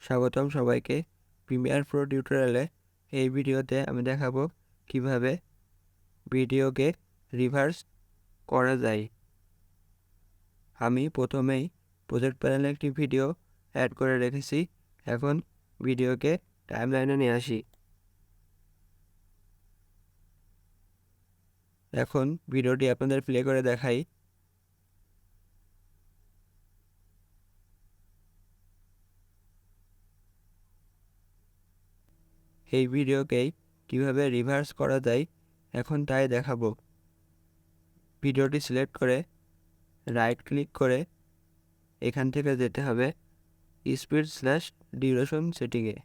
স্বাগতম সবাইকে Premiere Pro টিউটোরিয়ালে। এই ভিডিওতে আমি দেখাবো কিভাবে ভিডিওকে রিভার্স করা যায়। আমি প্রথমেই প্রজেক্ট প্যানেলে একটি ভিডিও অ্যাড করে রেখেছি। এখন ভিডিওকে টাইমলাইনে নিয়ে আসি। এখন ভিডিওটি আপনাদের প্লে করে দেখাই। এই ভিডিওকেই কিভাবে রিভার্স করা যায় এখন তাই দেখাবো। ভিডিওটি সিলেক্ট করে রাইট ক্লিক করে এখান থেকে যেতে হবে স্পিড/ডিউরেশন সেটিংয়ে।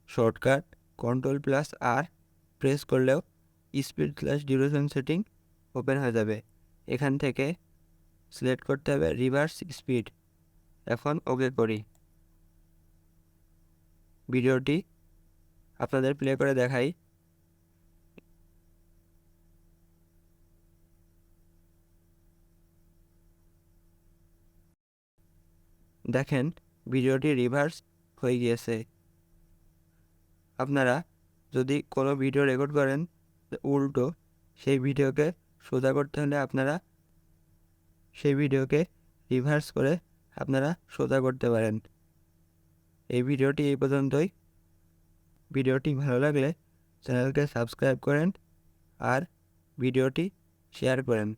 শর্টকাট Ctrl+R প্রেস করলেও স্পিড/ডিউরেশন সেটিং ওপেন হয়ে যাবে। এখান থেকে সিলেক্ট করতে হবে রিভার্স স্পিড। এখন ওকে করি। ভিডিওটি আপনাদের প্লে করে দেখাই। দেখেন ভিডিওটি রিভার্স হয়ে গিয়েছে। আপনারা যদি কোনো ভিডিও রেকর্ড করেন উল্টো, সেই ভিডিওকে সোজা করতে হলে আপনারা সেই ভিডিওকে রিভার্স করে আপনারা সোজা করতে পারেন। এই ভিডিওটি এই পর্যন্তই। ভিডিওটি ভালো লাগলে চ্যানেলকে সাবস্ক্রাইব করেন আর ভিডিওটি শেয়ার করেন।